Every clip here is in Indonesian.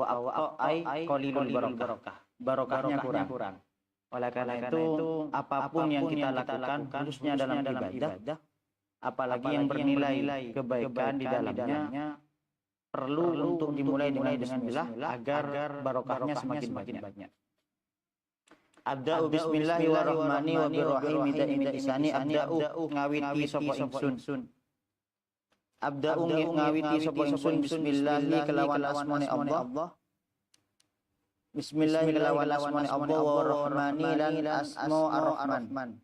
bahwa ai qalilul barakah. Barokahnya kurang. Oleh karena itu apapun yang kita lakukan khususnya dalam ibadah, apalagi yang bernilai kebaikan di dalamnya, perlu untuk dimulai dengan bismillah agar barokahnya semakin banyak. Abda'u bismillahirrahmanirrahim daimil isani abda'u ngawiti sapa ingsun. Abda'u ngawiti sapa ingsun bismillahi kelawan asmane Allah. Bismillahi kelawan asmane Allah wa rahmani lan asma ar-rahman.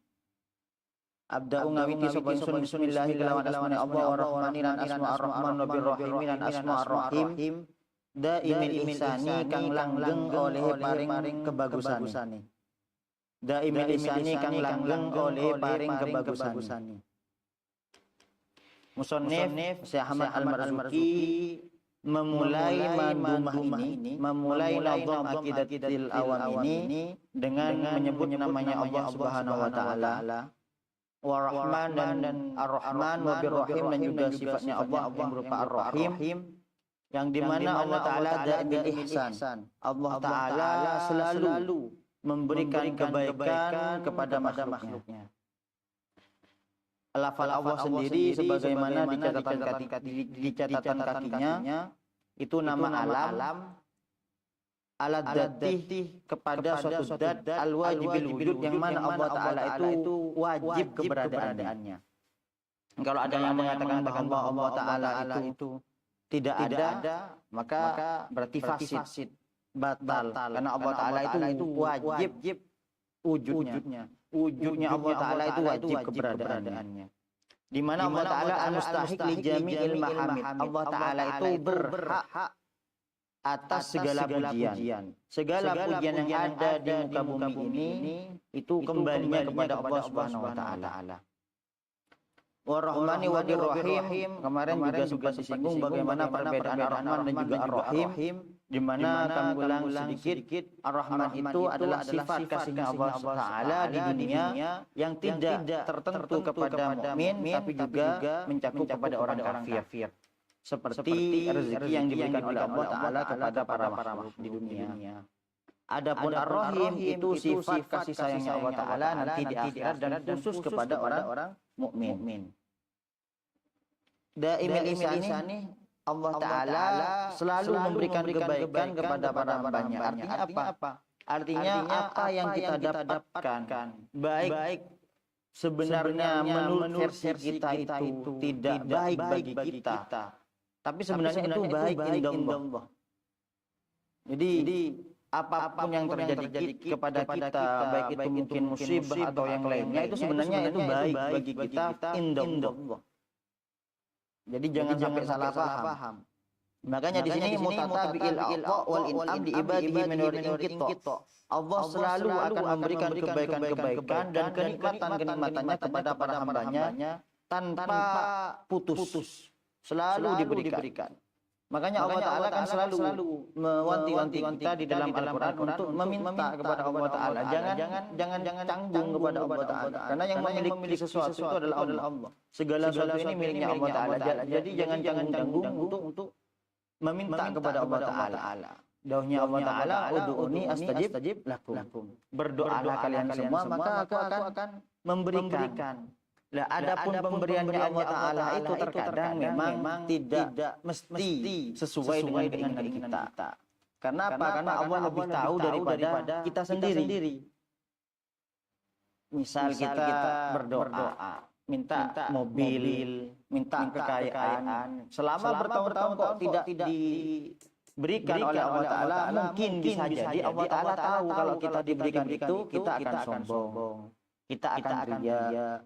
Abda'u ngawiti sapa ingsun bismillahi kelawan asmane Allah wa rahmani lan asma ar-rahman wa birrahim lan asma ar-rahim. Daimil ihsani kang langgeng oleh paring kebagusane. Daimil ihsani kang langgeng oleh paring kebagusane. Musannif Syekh Ahmad Al-Marzuki memulai mandumah ini, memulai nazam aqidatil awam ini dengan menyebut namanya Allah Subhanahu wa taala, Ar-Rahman dan Ar-Rahman wa birrahim, dan juga sifatnya Allah yang berupa Ar-Rahim, yang dimana Allah taala daimil ihsan. Allah taala selalu memberikan kebaikan kepada makhluknya. Lafal Allah sendiri sebagaimana di catatan kakinya itu nama alam alat datih kepada suatu dat al-wajibil wujud, yang mana Allah Ta'ala itu wajib keberadaannya. Kalau ada yang mengatakan bahwa Allah Ta'ala itu tidak ada, maka berarti fasid, batal, karena Allah Ta'ala itu wajib wujudnya. Wujudnya Allah Ta'ala itu wajib keberadaannya. Di mana Allah Ta'ala al-mustahiq li jami'il mahamid. Allah Ta'ala itu berhak atas segala pujian. Segala pujian yang ada di muka bumi ini itu kembalinya kepada Allah Subhanahu wa Ta'ala. War-Rahmani wa Rahim, kemarin juga sempat disinggung bagaimana perbedaan Ar-Rahman dan juga Ar-Rahim, di mana kami ulang sedikit, Ar-Rahman itu adalah sifat kasihnya Allah Taala di dunia yang tidak tertentu kepada mukmin, tapi juga mencakup kepada orang kafir. Seperti rezeki yang diberikan oleh Allah Taala kepada para makhluk di dunia. Adapun Ar-Rahim itu sifat kasih sayangnya Allah Taala nanti di akhirat dan khusus kepada orang mukmin. Daimil ihsani, Allah Ta'ala selalu memberikan kebaikan kepada para hambanya. Artinya apa? Artinya apa yang kita dapatkan baik sebenarnya menurut versi kita itu tidak baik bagi kita, tapi sebenarnya itu baik indallah. Jadi apapun yang terjadi kepada kita, baik itu mungkin musibah atau yang lainnya, itu sebenarnya itu baik bagi kita indallah. Jadi jangan sampai salah paham. Makanya di sini mutatabi'il aqa wal in'am di ibadihi min kita. Allah selalu akan memberikan kebaikan-kebaikan dan kenikmatan-kenikmatannya kepada para hambanya tanpa putus. Selalu diberikan. Makanya Allah Ta'ala kan selalu mewanti-wanti kita di dalam Al-Quran untuk meminta kepada Allah Ta'ala. Jangan canggung kepada Allah Ta'ala. Karena yang memiliki sesuatu itu adalah Allah. Segala sesuatu ini miliknya Allah Ta'ala. Jadi jangan canggung untuk meminta kepada Allah Ta'ala. Dawahnya Allah Ta'ala, ud'uni astajib lakum. Berdoalah kalian semua, maka aku akan memberikan. Lah adapun pemberiannya Allah Ta'ala itu terkadang memang tidak mesti sesuai dengan keinginan kita. Karena apa? Karena Allah lebih tahu daripada kita sendiri. Misal kita berdoa, minta mobil, minta kekayaan, selama bertahun-tahun kok tidak diberikan oleh Allah Ta'ala, mungkin bisa jadi Allah Ta'ala tahu kalau kita diberikan itu, kita akan sombong, kita akan ria,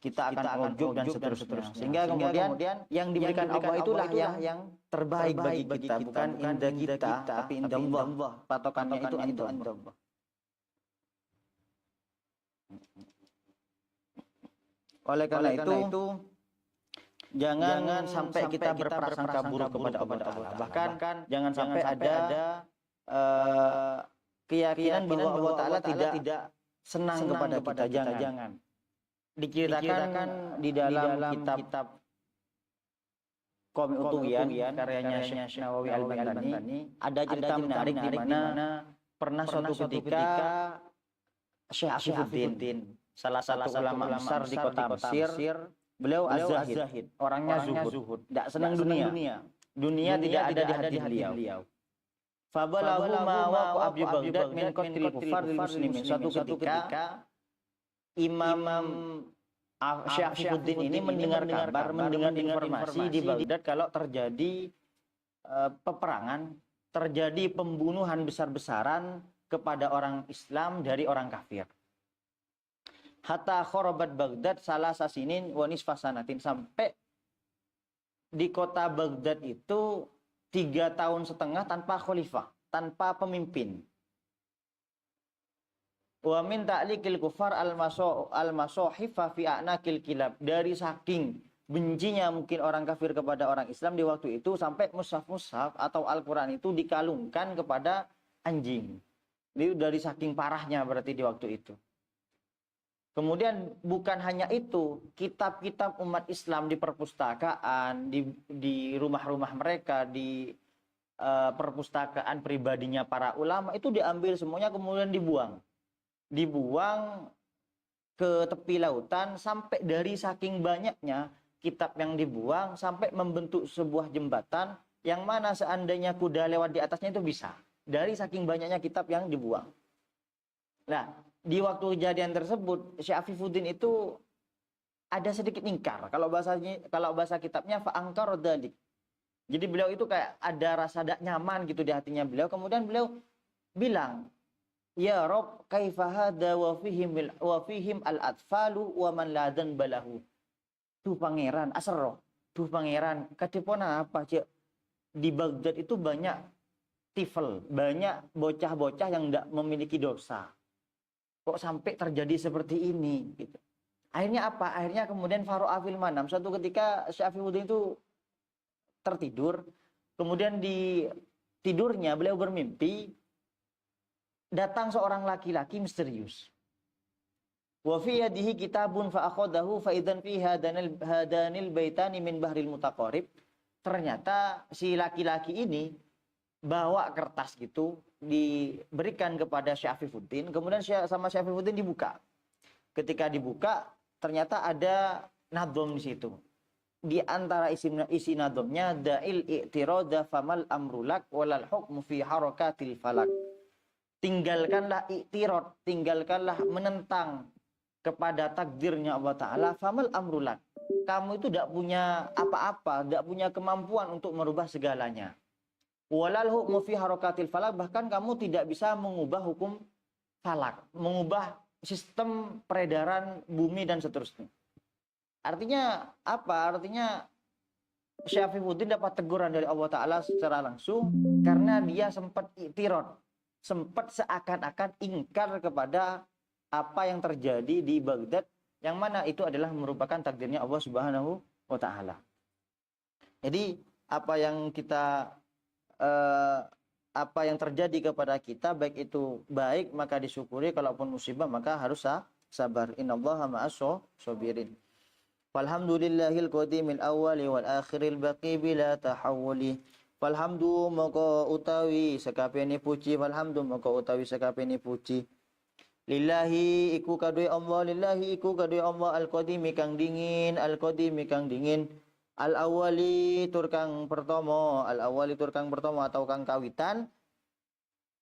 kita akan ujub dan seterusnya. Sehingga kemudian yang diberikan Allah itulah yang terbaik bagi kita, bukan indah kita, tapi indah Allah. Patokannya itu indah Allah. Oleh karena itu jangan sampai kita berprasangka buruk kepada Allah Ta'ala. Bahkan jangan sampai ada keyakinan bahwa Allah Ta'ala tidak senang kepada kita. Jangan. Diceritakan di dalam kitab Qawmi Utuyan, karyanya Syekh Nawawi Al-Bantani, ada cerita menarik di mana pernah suatu ketika Syekh Afifuddin, salah satu ulama besar di kota Mesir, beliau az-zahid, orangnya zuhud, tidak senang dunia. Dunia tidak ada di hati beliau. Fabalahu ma waqa Abi Baghdad min qatlil kufar lil muslimin. Suatu ketika Imam Syekh Afifuddin ini mendengar kabar, mendengar informasi di Baghdad kalau terjadi peperangan, terjadi pembunuhan besar-besaran kepada orang Islam dari orang kafir. Hatta kharabat Baghdad salah sasinin wa nisfa sanatin, sampai di kota Baghdad itu 3,5 tahun tanpa khalifah, tanpa pemimpin. Wa min ta'liqil kufar al-masohifa fi a'naqil kilab. Dari saking bencinya mungkin orang kafir kepada orang Islam di waktu itu, sampai mushaf-mushaf atau Al-Quran itu dikalungkan kepada anjing. Ini dari saking parahnya berarti di waktu itu. Kemudian bukan hanya itu, kitab-kitab umat Islam di perpustakaan, di rumah-rumah mereka, di perpustakaan pribadinya para ulama itu diambil semuanya, kemudian dibuang ke tepi lautan, sampai dari saking banyaknya kitab yang dibuang sampai membentuk sebuah jembatan yang mana seandainya kuda lewat di atasnya itu bisa, dari saking banyaknya kitab yang dibuang. Nah, di waktu kejadian tersebut Syekh Afifuddin itu ada sedikit ingkar. Kalau bahasa kitabnya fa'angkar dzalik. Jadi beliau itu kayak ada rasa tidak nyaman gitu di hatinya beliau. Kemudian beliau bilang, "Ya Rob, kaifa hada wa fihim al-atfalu wa man la dzanba lahu." Tuh pangeran, asro. Tuh pangeran, kadepona apa, Cek? Di Baghdad itu banyak tifel, banyak bocah-bocah yang tidak memiliki dosa. Kok sampai terjadi seperti ini gitu. Akhirnya apa? Akhirnya kemudian Faro'a fil manam. Suatu ketika Syekh Afifuddin itu tertidur, kemudian di tidurnya beliau bermimpi datang seorang laki-laki misterius. Wa fi yadihi kitabun fa akhadahu fa idzan fi hadanil baitani min bahril mutaqarrib. Ternyata si laki-laki ini bawa kertas gitu, diberikan kepada Syekh Afifuddin, kemudian sama Syekh Afifuddin dibuka. Ketika dibuka, ternyata ada nadhom di situ. Di antara isi nadhomnya, da'il i'tirada famal amrulak walal hukmu fi harakatil falak. Tinggalkanlah i'tirad, tinggalkanlah menentang kepada takdirnya Allah Ta'ala, famal amrulak. Kamu itu tidak punya apa-apa, tidak punya kemampuan untuk merubah segalanya. Walal hukmu fi harakatil falak, bahkan kamu tidak bisa mengubah hukum falak, mengubah sistem peredaran bumi dan seterusnya. Artinya apa? Artinya Syekh Afifuddin dapat teguran dari Allah Ta'ala secara langsung karena dia sempat i'tirad, sempat seakan-akan ingkar kepada apa yang terjadi di Baghdad, yang mana itu adalah merupakan takdirnya Allah Subhanahu wa Ta'ala. Jadi apa yang terjadi kepada kita, baik itu baik maka disyukuri, kalaupun musibah maka harus sabar. Innallaha ma'as sabirin. Walhamdulillahil qadimil awwali wal akhiril baqi bila tahawuli. Walhamdu maka utawi sekapene puji, walhamdu maka utawi sekapene puji. Lillahi iku kadue Allah, lillahi iku kadue Allah al-qadimi kang dingin, al-qadimi kang dingin. Al-awwali tur kang pertama, al-awwali tur kang pertama atau kang kawitan.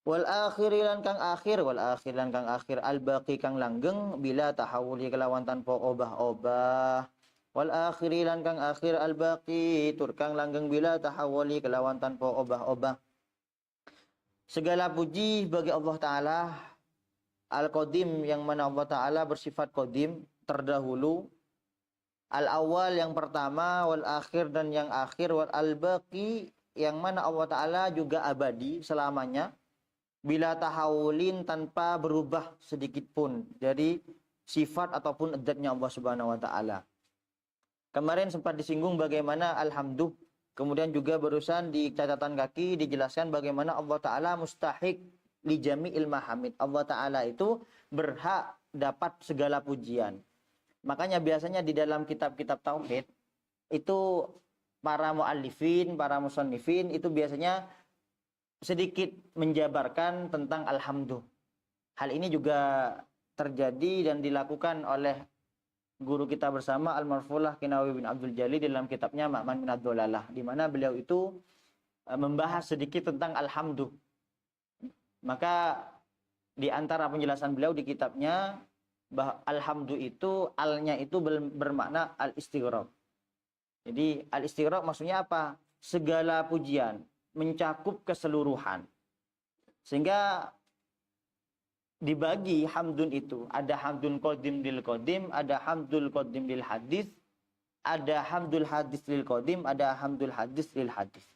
Wal akhiri lan kang akhir, wal akhir lan kang akhir, al-baqi kang langgeng bila tahawuli kelawan tanpa obah-obah. Wal akhiri lan kang akhir, al-baqi tur kang langgeng bila tahawuli kelawan tanpa obah-obah. Segala puji bagi Allah Ta'ala Al-Qadim, yang mana Allah Ta'ala bersifat Qadim, terdahulu. Al-awwal yang pertama, wal akhir dan yang akhir, wal al-baqi yang mana Allah Ta'ala juga abadi selamanya, bila tahawulin tanpa berubah sedikit pun dari sifat ataupun adatnya Allah Subhanahu wa Ta'ala. Kemarin sempat disinggung bagaimana alhamdulillah, kemudian juga barusan di catatan kaki dijelaskan bagaimana Allah Ta'ala mustahik li jami'il mahamid. Allah Ta'ala itu berhak dapat segala pujian. Makanya biasanya di dalam kitab-kitab tauhid itu para muallifin, para musannifin itu biasanya sedikit menjabarkan tentang alhamdu. Hal ini juga terjadi dan dilakukan oleh guru kita bersama Al-Marfulah Kinawi bin Abdul Jalil dalam kitabnya Ma'man min ad-Dhalalah, di mana beliau itu membahas sedikit tentang alhamdu. Maka di antara penjelasan beliau di kitabnya bahwa alhamdu itu alnya itu bermakna al-istighraq. Jadi al-istighraq maksudnya apa? Segala pujian, mencakup keseluruhan. Sehingga dibagi hamdun itu, ada hamdun qadim lil qadim, ada hamdul qadim lil hadis, ada hamdul hadis lil qadim, ada hamdul hadis lil hadis.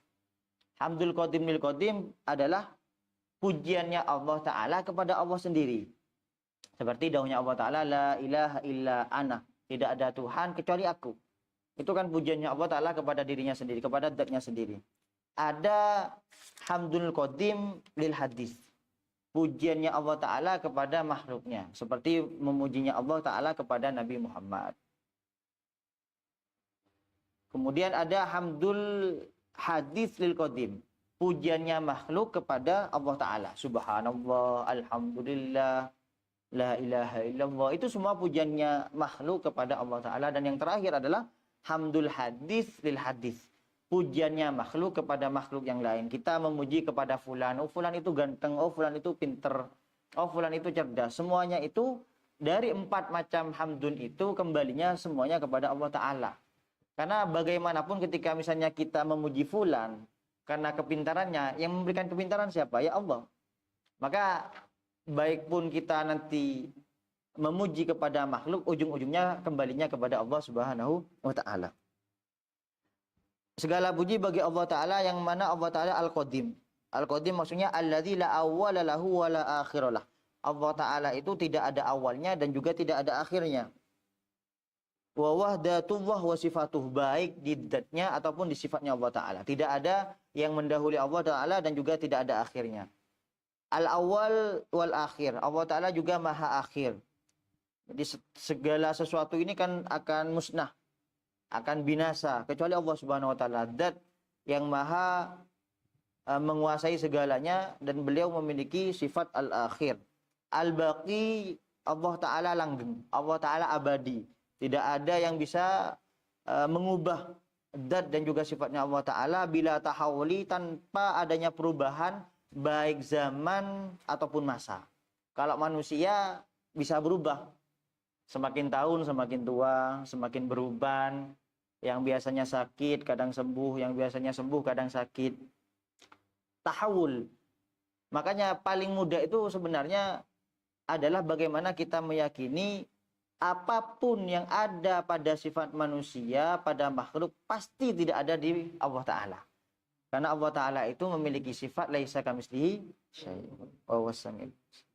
Hamdul qadim lil qadim adalah pujiannya Allah Ta'ala kepada Allah sendiri. Seperti daunnya Allah Ta'ala, la ilaha illa ana, tidak ada Tuhan kecuali aku. Itu kan pujiannya Allah Ta'ala kepada dirinya sendiri, kepada zatnya sendiri. Ada hamdul qadim lil hadis, pujiannya Allah Ta'ala kepada makhluknya. Seperti memujinya Allah Ta'ala kepada Nabi Muhammad. Kemudian ada hamdul hadis lil qadim, pujiannya makhluk kepada Allah Ta'ala. Subhanallah, alhamdulillah, la ilaha illallah. Itu semua pujiannya makhluk kepada Allah Ta'ala. Dan yang terakhir adalah hamdul hadis lil hadis, pujiannya makhluk kepada makhluk yang lain. Kita memuji kepada fulan, oh fulan itu ganteng, oh fulan itu pinter, oh fulan itu cerdas. Semuanya itu dari 4 macam hamdun itu kembalinya semuanya kepada Allah Ta'ala. Karena bagaimanapun ketika misalnya kita memuji fulan karena kepintarannya, yang memberikan kepintaran siapa? Ya Allah. Maka baik pun kita nanti memuji kepada makhluk, ujung-ujungnya kembalinya kepada Allah Subhanahu wa Ta'ala. Segala puji bagi Allah Ta'ala yang mana Allah Ta'ala Al-Qadim. Al-Qadim maksudnya alladzi la awwala lahu wa la akhiralah. Allah Ta'ala itu tidak ada awalnya dan juga tidak ada akhirnya. Wa wahdatullah wa sifatuh, baik di dzatnya ataupun di sifatnya Allah Ta'ala. Tidak ada yang mendahului Allah Ta'ala dan juga tidak ada akhirnya. Al-awwal wal akhir. Allah Ta'ala juga maha akhir. Jadi segala sesuatu ini kan akan musnah, akan binasa, kecuali Allah Subhanahu wa Ta'ala, zat yang maha menguasai segalanya dan beliau memiliki sifat al-akhir. Al-baqi, Allah Ta'ala langgeng, Allah Ta'ala abadi. Tidak ada yang bisa mengubah zat dan juga sifatnya Allah Ta'ala bila tahawuli, tanpa adanya perubahan baik zaman ataupun masa. Kalau manusia bisa berubah, semakin tahun semakin tua, semakin beruban. Yang biasanya sakit kadang sembuh, yang biasanya sembuh kadang sakit. Tahawul. Makanya paling mudah itu sebenarnya adalah bagaimana kita meyakini apapun yang ada pada sifat manusia, pada makhluk, pasti tidak ada di Allah Ta'ala. Karena Allah Ta'ala itu memiliki sifat laisa kamitslihi syai'un wa huwas samiul basir.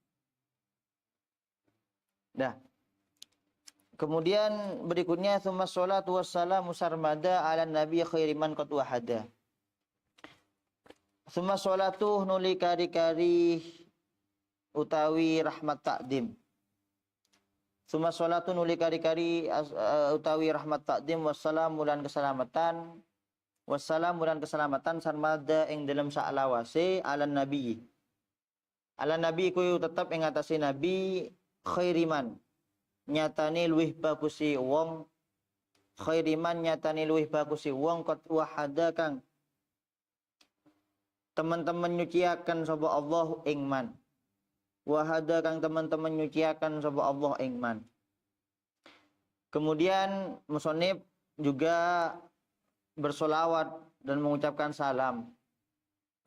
Dah. Kemudian berikutnya tsumma sholatu wassalamu sarmada ala nabi khairi man qad wahada. Tsumma sholatu nuli kari-kari utawi rahmat takdim. Tsumma sholatu nuli kari-kari utawi rahmat takdim wassalamu lan keselamatan. Wassalamu lan keselamatan sarmada ing dalam sa'lawase ala nabi. Ala nabi kuyu tetap ing atase nabi khairiman, nyatane luwih bagusi wong, khairiman nyatane luwih bagusi wong qad wahada kang teman-teman nyuciaken sapa Allah ing man. Wahada kang teman-teman nyuciaken sapa Allah ing man. Kemudian musannif juga bersolawat dan mengucapkan salam.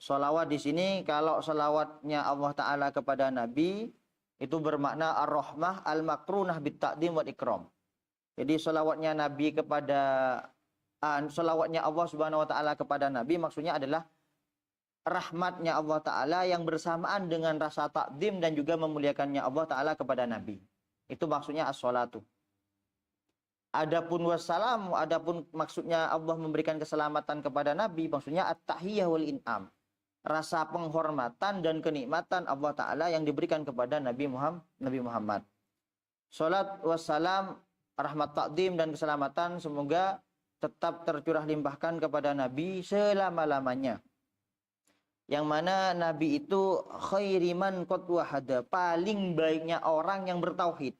Solawat di sini kalau solawatnya Allah Ta'ala kepada Nabi itu bermakna ar-rahmah al-makrunah bit-ta'dim wal ikram. Jadi solawatnya Nabi kepada solawatnya Allah Subhanahu wa Ta'ala kepada Nabi maksudnya adalah rahmatnya Allah Ta'ala yang bersamaan dengan rasa takdim dan juga memuliakannya Allah Ta'ala kepada Nabi. Itu maksudnya as-salatu. Adapun wassalamu, adapun maksudnya Allah memberikan keselamatan kepada Nabi, maksudnya at-tahiyyah wal in'am. Rasa penghormatan dan kenikmatan Allah Ta'ala yang diberikan kepada Nabi Muhammad. Salat wassalam, rahmat takdim dan keselamatan semoga tetap tercurah limpahkan kepada Nabi selama-lamanya. Yang mana Nabi itu khairiman qad wahada, paling baiknya orang yang bertauhid.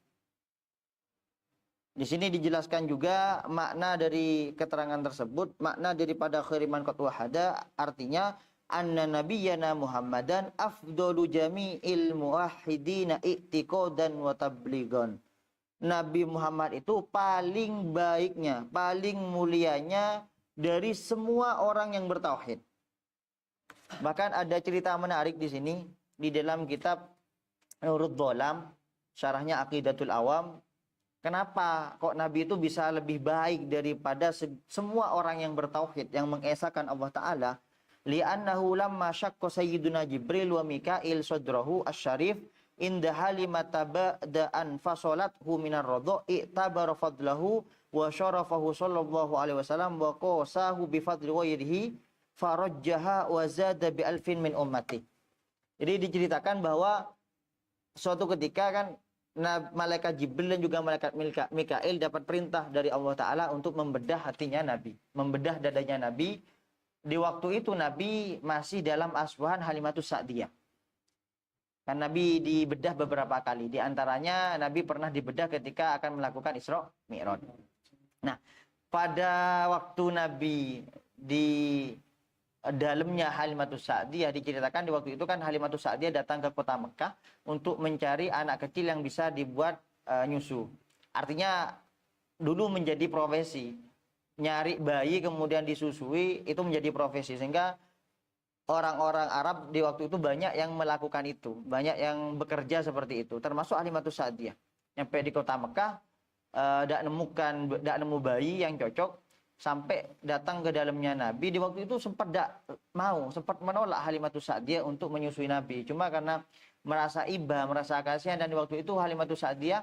Di sini dijelaskan juga makna dari keterangan tersebut, makna daripada khiriman qad wahada artinya anna nabiyyana Muhammadan afdalu jami'il muwahhidina i'tiqadan wa tabligan. Nabi Muhammad itu paling baiknya, paling mulianya dari semua orang yang bertauhid. Bahkan ada cerita menarik di sini di dalam kitab Nurul Dhalam, syarahnya Aqidatul Awam. Kenapa kok Nabi itu bisa lebih baik daripada semua orang yang bertauhid, yang mengesahkan Allah Ta'ala? Li'annahu lamma syakka sayyiduna Jibril wa Mikail sadrahu asyarif inda halimata ba'da'an fasolathu minar radha i'tabara fadlahu wa syarafahu sallallahu alaihi wasallam wa qasahu bifadli ghairihi farajjaha wa zada bi alfin min ummati. Jadi diceritakan bahwa suatu ketika kan malaikat Jibril dan juga malaikat Mikail dapat perintah dari Allah Ta'ala untuk membedah hatinya Nabi, membedah dadanya Nabi. Di waktu itu Nabi masih dalam asuhan Halimatus Sa'diyah. Kan Nabi dibedah beberapa kali. Di antaranya Nabi pernah dibedah ketika akan melakukan Isra Mi'raj. Nah, pada waktu Nabi di dalamnya Halimatus Sa'diyah, diceritakan di waktu itu kan Halimatus Sa'diyah datang ke kota Mekah untuk mencari anak kecil yang bisa dibuat nyusu. Artinya dulu menjadi profesi. Nyari bayi kemudian disusui itu menjadi profesi, sehingga orang-orang Arab di waktu itu banyak yang melakukan itu, banyak yang bekerja seperti itu, termasuk Halimatus Sa'diyah. Nyampe di kota Mekah, tidak nemu bayi yang cocok, sampai datang ke dalamnya Nabi. Di waktu itu sempat menolak Halimatus Sa'diyah untuk menyusui Nabi. Cuma karena merasa iba, merasa kasihan, dan di waktu itu Halimatus Sa'diyah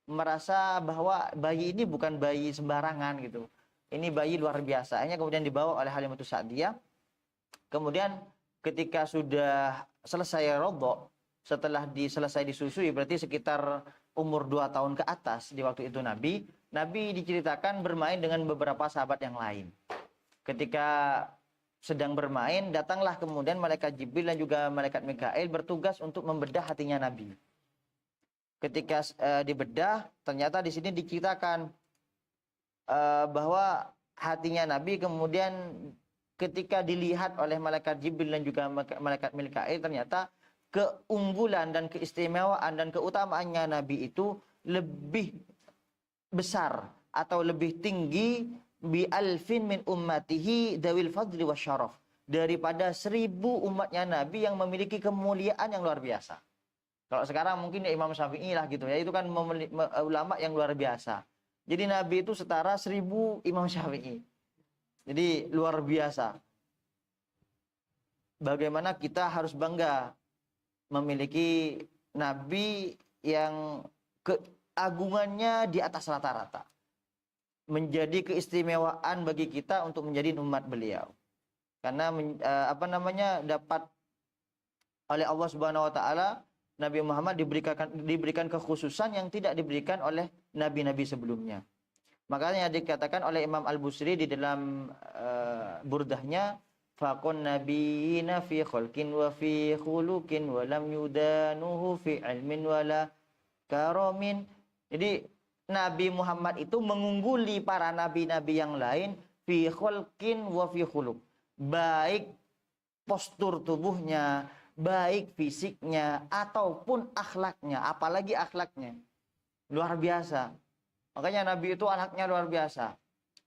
merasa bahwa bayi ini bukan bayi sembarangan gitu. Ini bayi luar biasa. Akhirnya kemudian dibawa oleh Halimatus Sa'diyah. Kemudian ketika sudah selesai rodok, setelah selesai disusui, berarti sekitar umur 2 tahun ke atas di waktu itu Nabi diceritakan bermain dengan beberapa sahabat yang lain. Ketika sedang bermain, datanglah kemudian malaikat Jibril dan juga malaikat Mikail bertugas untuk membedah hatinya Nabi. Ketika dibedah, ternyata di sini diceritakan bahwa hatinya Nabi kemudian ketika dilihat oleh malaikat Jibril dan juga malaikat Mikail, ternyata keunggulan dan keistimewaan dan keutamaannya Nabi itu lebih besar atau lebih tinggi bi alfin min ummatihi dawil fadli wasyaraf, daripada 1000 umatnya Nabi yang memiliki kemuliaan yang luar biasa. Kalau sekarang mungkin ya Imam Syafi'i lah gitu ya, itu kan ulama yang luar biasa. Jadi Nabi itu setara 1000 Imam Syafi'i. Jadi luar biasa. Bagaimana kita harus bangga memiliki Nabi yang keagungannya di atas rata-rata. Menjadi keistimewaan bagi kita untuk menjadi umat beliau. Karena dapat oleh Allah Subhanahu wa taala, Nabi Muhammad diberikan kekhususan yang tidak diberikan oleh nabi-nabi sebelumnya. Makanya dikatakan oleh Imam Al-Busri di dalam burdahnya, faqun nabiyina fi khalqin wa fi khuluqin wa lam yudanuhu fi ilmin wala karomin. Jadi Nabi Muhammad itu mengungguli para nabi-nabi yang lain fi khalqin wa fi khuluq. Baik postur tubuhnya, baik fisiknya ataupun akhlaknya, apalagi akhlaknya. Luar biasa. Makanya Nabi itu akhlaknya luar biasa.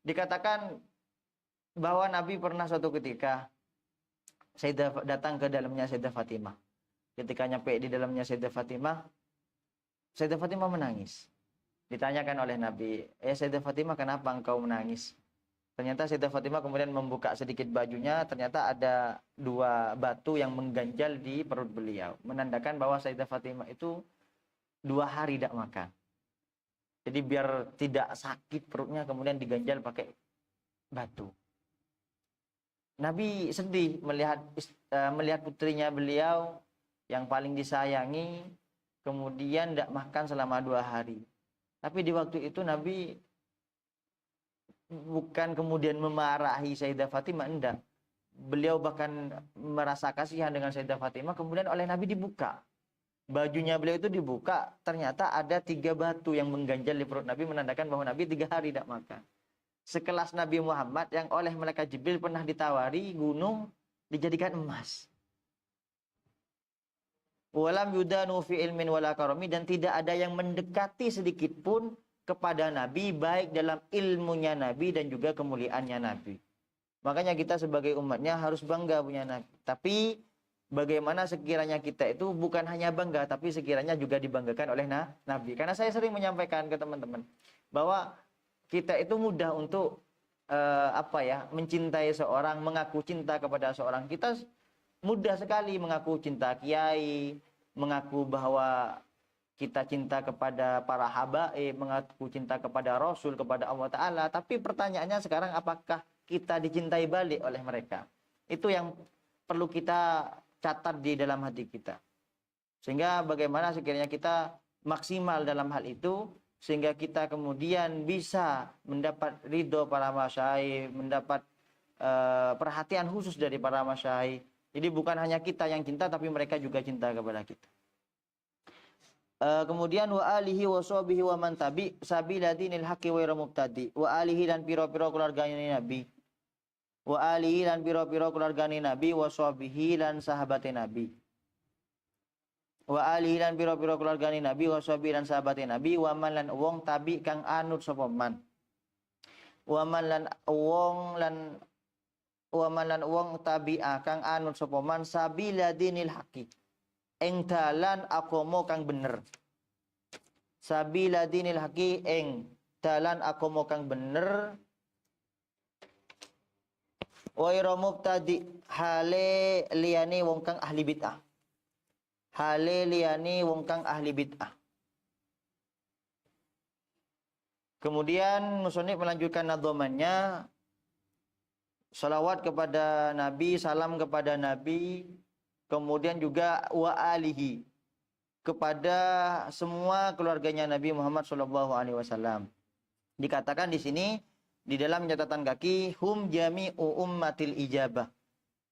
Dikatakan bahwa Nabi pernah suatu ketika datang ke dalamnya Sayyidah Fatimah. Ketika nyampe di dalamnya Sayyidah Fatimah menangis. Ditanyakan oleh Nabi, Sayyidah Fatimah, kenapa engkau menangis? Ternyata Sayyidah Fatimah kemudian membuka sedikit bajunya, ternyata ada 2 batu yang mengganjal di perut beliau. Menandakan bahwa Sayyidah Fatimah itu 2 hari tidak makan. Jadi biar tidak sakit perutnya, kemudian diganjal pakai batu. Nabi sedih melihat putrinya beliau yang paling disayangi, kemudian tidak makan selama 2 hari. Tapi di waktu itu Nabi bukan kemudian memarahi Sayyidah Fatimah, enggak. Beliau bahkan merasa kasihan dengan Sayyidah Fatimah, kemudian oleh Nabi dibuka. Bajunya beliau itu dibuka, ternyata ada 3 batu yang mengganjal di perut Nabi, menandakan bahwa Nabi 3 hari tidak makan. Sekelas Nabi Muhammad yang oleh malaikat Jibril pernah ditawari gunung dijadikan emas. Walam yudanu fi ilmin wala karami, dan tidak ada yang mendekati sedikit pun kepada Nabi, baik dalam ilmunya Nabi dan juga kemuliaannya Nabi. Makanya kita sebagai umatnya harus bangga punya Nabi. Tapi bagaimana sekiranya kita itu bukan hanya bangga, tapi sekiranya juga dibanggakan oleh Nabi. Karena saya sering menyampaikan ke teman-teman bahwa kita itu mudah untuk mencintai seorang, mengaku cinta kepada seorang. Kita mudah sekali mengaku cinta kiai, mengaku bahwa kita cinta kepada para habaib, mengaku cinta kepada Rasul, kepada Allah Ta'ala. Tapi pertanyaannya sekarang, apakah kita dicintai balik oleh mereka? Itu yang perlu kita catat di dalam hati kita. Sehingga bagaimana sekiranya kita maksimal dalam hal itu, sehingga kita kemudian bisa mendapat ridho para masyayikh, mendapat perhatian khusus dari para masyayikh. Jadi bukan hanya kita yang cinta, tapi mereka juga cinta kepada kita. Kemudian wa alihi wa sahbihi wa man tabi sabila dinil haqqi wa mubtadi. Wa alihi dan piro-piro keluarganya Nabi. Wa alihi dan piro-piro keluarganya Nabi, wa sahbihi dan sahabatnya Nabi. Wa alihi lan pira-pira keluargane Nabi, wa sahbi lan sahabate Nabi, wa man lan wong tabi kang anut sapa man. Wa man lan wong tabi'a kang anut sapa man sabila dinil haqi. Ing dalan agama kang bener. Sabila dinil haqi ing dalan agama kang bener. Wa ira mubtadi hale liyane wong kang ahli bid'ah. Hale liyani wong kang ahli bid'ah. Kemudian musannif melanjutkan nadhamannya, salawat kepada Nabi, salam kepada Nabi, kemudian juga wa alihi, kepada semua keluarganya Nabi Muhammad SAW. Dikatakan di sini di dalam catatan kaki, hum jami'u ummatil ijabah.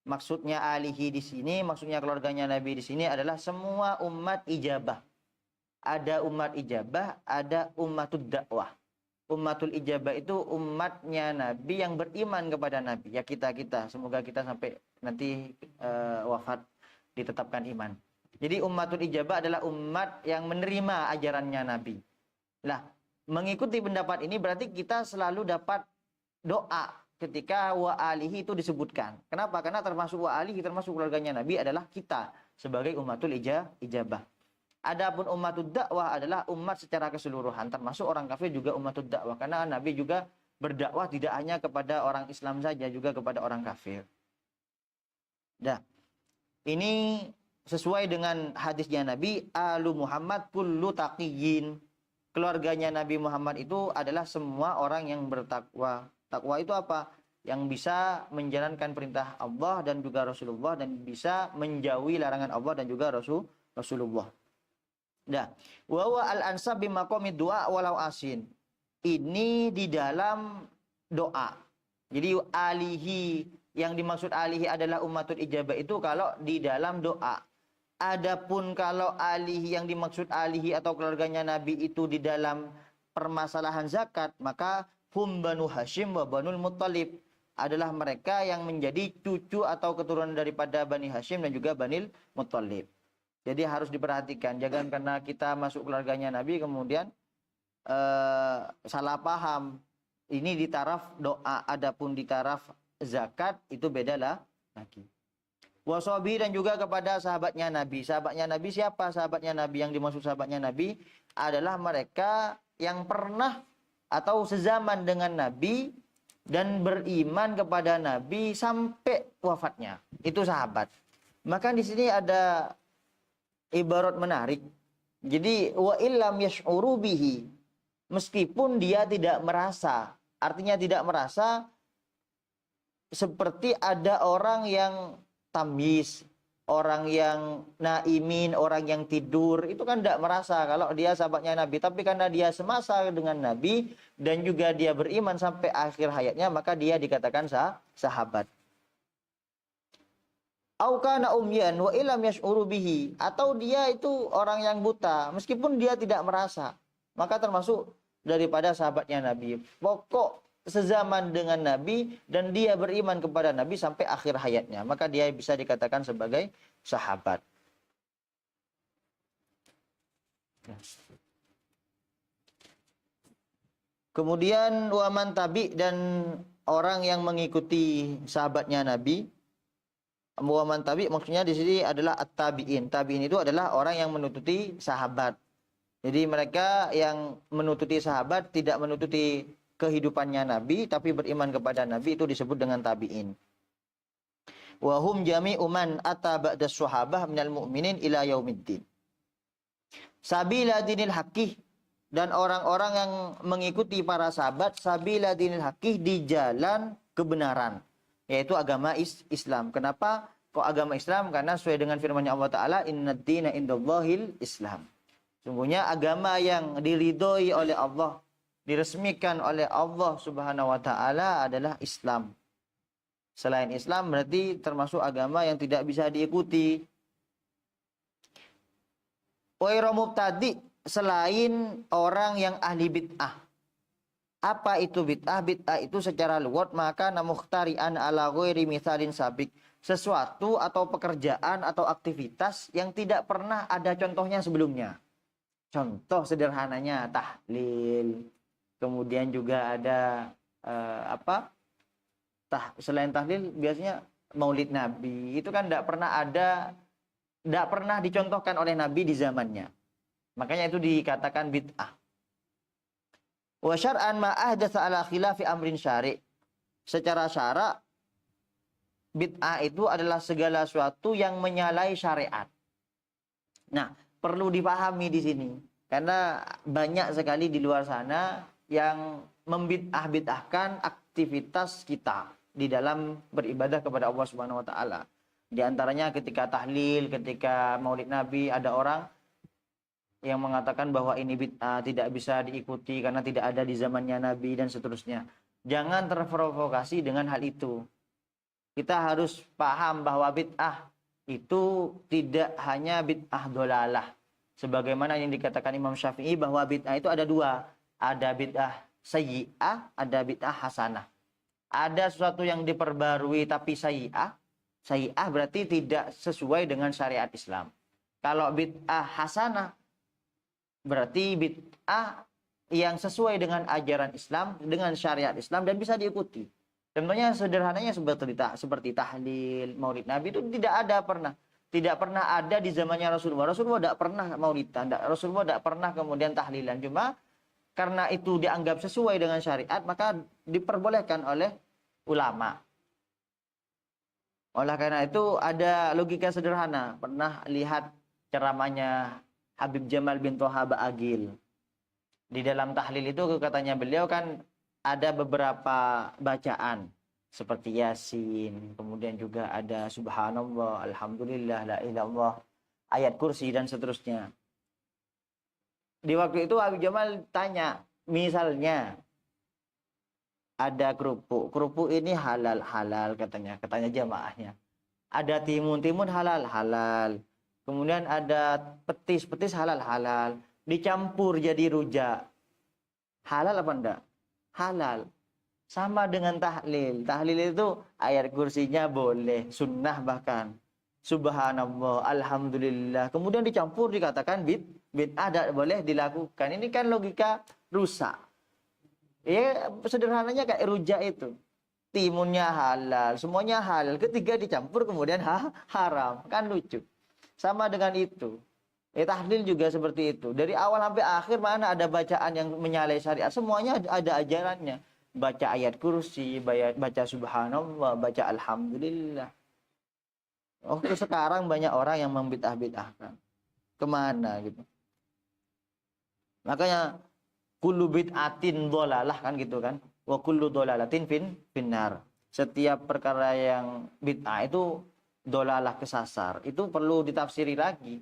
Maksudnya alihi di sini, maksudnya keluarganya Nabi di sini adalah semua umat ijabah. Ada umat ijabah, ada ummatud dakwah. Ummatul ijabah itu umatnya Nabi yang beriman kepada Nabi. Ya kita, semoga kita sampai nanti wafat ditetapkan iman. Jadi ummatul ijabah adalah umat yang menerima ajarannya Nabi. Nah, mengikuti pendapat ini berarti kita selalu dapat doa ketika wa alihi itu disebutkan. Kenapa? Karena termasuk wa alihi, termasuk keluarganya Nabi adalah kita sebagai ummatul ijabah. Adapun ummatud dakwah adalah umat secara keseluruhan, termasuk orang kafir juga ummatud dakwah. Karena Nabi juga berdakwah tidak hanya kepada orang Islam saja, juga kepada orang kafir. Nah, ini sesuai dengan hadisnya Nabi, alu Muhammad kullu taqiyyin. Keluarganya Nabi Muhammad itu adalah semua orang yang bertakwa. Takwa itu apa? Yang bisa menjalankan perintah Allah dan juga Rasulullah, dan bisa menjauhi larangan Allah dan juga Rasulullah. Nah, wa huwa al-ansab bi maqami du'a walau asin. Ini di dalam doa. Jadi alihi, yang dimaksud alihi adalah ummatul ijabah itu kalau di dalam doa. Adapun kalau alihi, yang dimaksud alihi atau keluarganya Nabi itu di dalam permasalahan zakat, maka hum banu Hashim wa banul Muttalib, adalah mereka yang menjadi cucu atau keturunan daripada Bani Hashim dan juga Banil Muttalib. Jadi harus diperhatikan, jangan karena kita masuk keluarganya Nabi kemudian salah paham. Ini di taraf doa, adapun di taraf zakat itu beda lah lagi. Wasobi, dan juga kepada sahabatnya Nabi. Sahabatnya Nabi siapa? Sahabatnya Nabi yang dimaksud sahabatnya Nabi adalah mereka yang pernah atau sezaman dengan Nabi dan beriman kepada Nabi sampai wafatnya. Itu sahabat. Maka di sini ada ibarat menarik. Jadi wa illam yash'uru bihi, meskipun dia tidak merasa, artinya tidak merasa seperti ada orang yang tamyiz, orang yang naimin, orang yang tidur, itu kan tidak merasa kalau dia sahabatnya Nabi. Tapi karena dia semasa dengan Nabi dan juga dia beriman sampai akhir hayatnya, maka dia dikatakan sahabat. Au kana umyan wa illam yash'uru bihi, atau dia itu orang yang buta meskipun dia tidak merasa, maka termasuk daripada sahabatnya Nabi. Pokok sezaman dengan Nabi dan dia beriman kepada Nabi sampai akhir hayatnya, maka dia bisa dikatakan sebagai sahabat. Kemudian waman tabi, dan orang yang mengikuti sahabatnya Nabi. Waman tabi maksudnya di sini adalah at-tabi'in. Tabi'in itu adalah orang yang menututi sahabat. Jadi mereka yang menututi sahabat, tidak menututi kehidupannya Nabi, tapi beriman kepada Nabi, itu disebut dengan tabi'in. Wa hum jami'u man ata ba'da sahabah minal mu'minin ila yaumiddin. Sabila dinil haqqih, dan orang-orang yang mengikuti para sahabat sabila dinil haqqih, di jalan kebenaran, yaitu agama Islam. Kenapa kok agama Islam? Karena sesuai dengan firman Allah Ta'ala, innad dina indallahil Islam. Sungguhnya agama yang diridhoi oleh Allah, diresmikan oleh Allah Subhanahu wa Ta'ala adalah Islam. Selain Islam berarti termasuk agama yang tidak bisa diikuti. Wairu mubtadi, selain orang yang ahli bid'ah. Apa itu bid'ah? Bid'ah itu secara lugat maka namukhtari'an ala ghairi mithalin sabik. Sesuatu atau pekerjaan atau aktivitas yang tidak pernah ada contohnya sebelumnya. Contoh sederhananya tahlil. Kemudian juga ada selain tahlil biasanya maulid Nabi. Itu kan tidak pernah dicontohkan oleh Nabi di zamannya. Makanya itu dikatakan bid'ah. Wa syar'an ma ahdatsa ala khilafi amrin syari'. Secara syara' bid'ah itu adalah segala sesuatu yang menyalahi syariat. Nah, perlu dipahami di sini karena banyak sekali di luar sana yang membid'ah-bid'ahkan aktivitas kita di dalam beribadah kepada Allah Subhanahu wa taala. Di antaranya ketika tahlil, ketika maulid Nabi, ada orang yang mengatakan bahwa ini bid'ah, tidak bisa diikuti karena tidak ada di zamannya Nabi dan seterusnya. Jangan terprovokasi dengan hal itu. Kita harus paham bahwa bid'ah itu tidak hanya bid'ah dolalah. Sebagaimana yang dikatakan Imam Syafi'i bahwa bid'ah itu ada dua. Ada bid'ah sayyi'ah, ada bid'ah hasanah. Ada sesuatu yang diperbarui tapi sayyi'ah. Sayyi'ah berarti tidak sesuai dengan syariat Islam. Kalau bid'ah hasanah berarti bid'ah yang sesuai dengan ajaran Islam, dengan syariat Islam dan bisa diikuti. Contohnya sederhananya seperti tahlil, maulid Nabi itu tidak pernah ada di zamannya Rasulullah. Rasulullah tidak pernah maulidan, Rasulullah tidak pernah kemudian tahlilan. Cuma karena itu dianggap sesuai dengan syariat, maka diperbolehkan oleh ulama. Oleh karena itu ada logika sederhana. Pernah lihat ceramahnya Habib Jamal bin Toha Ba'agil. Di dalam tahlil itu katanya beliau kan ada beberapa bacaan seperti Yasin, kemudian juga ada Subhanallah, Alhamdulillah, La ilaha illallah, ayat kursi dan seterusnya. Di waktu itu Habib Jamal tanya, misalnya ada kerupuk ini halal katanya jamaahnya. Ada timun halal. Kemudian ada petis halal. Dicampur jadi rujak. Halal apa enggak? Halal. Sama dengan tahlil. Tahlil itu ayat kursinya boleh, sunnah bahkan. Subhanallah, alhamdulillah. Kemudian dicampur dikatakan bid'ah, tidak boleh dilakukan. Ini kan logika rusak. Ya sederhananya kayak rujak itu. Timunnya halal, semuanya halal. Ketiga dicampur kemudian haram. Kan lucu. Sama dengan itu. Tahlil juga seperti itu. Dari awal sampai akhir mana ada bacaan yang menyalahi syariat. Semuanya ada ajarannya. Baca ayat kursi, baca subhanallah, baca alhamdulillah. Waktu sekarang banyak orang yang membid'ah-bid'ahkan. Kemana gitu. Makanya kullu bid'atin dholalah kan gitu kan. Wa kullu dholalatin finnar. Setiap perkara yang bid'ah itu dolalah kesasar, itu perlu ditafsiri lagi.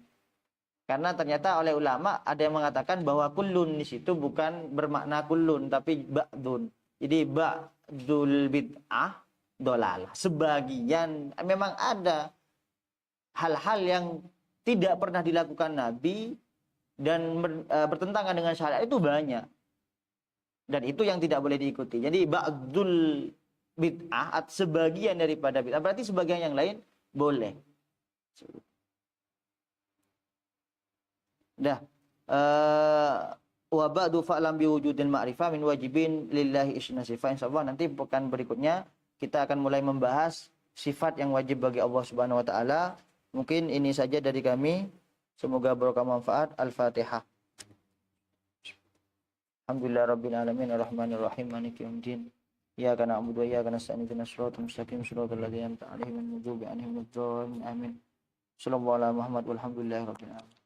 Karena ternyata oleh ulama ada yang mengatakan bahwa kullun di situ bukan bermakna kullun tapi ba'dun. Jadi ba'dul bid'ah dolalah. Sebagian memang ada hal-hal yang tidak pernah dilakukan Nabi dan bertentangan dengan syariat itu banyak. Dan itu yang tidak boleh diikuti. Jadi ba'dul bid'ah, sebagian daripada bid'ah, berarti sebagian yang lain boleh. Dah. Wa ba'du fa'lam biwujudil ma'rifah min wajibin lillahi isna sifat. Insyaallah nanti pekan berikutnya kita akan mulai membahas sifat yang wajib bagi Allah Subhanahu wa taala. Mungkin ini saja dari kami. Semoga barokah manfaat. Al-Fatihah. Alhamdulillah rabbil alamin arrahmanir rahim maliki yaumiddin. Iyyaka na'budu wa iyyaka nasta'in ihdinas siratal mustaqim siratal ladzina an'amta 'alaihim ghairil maghdubi 'alaihim waladdallin. Amin. Sallallahu alaihi Muhammad walhamdulillahi rabbil alamin.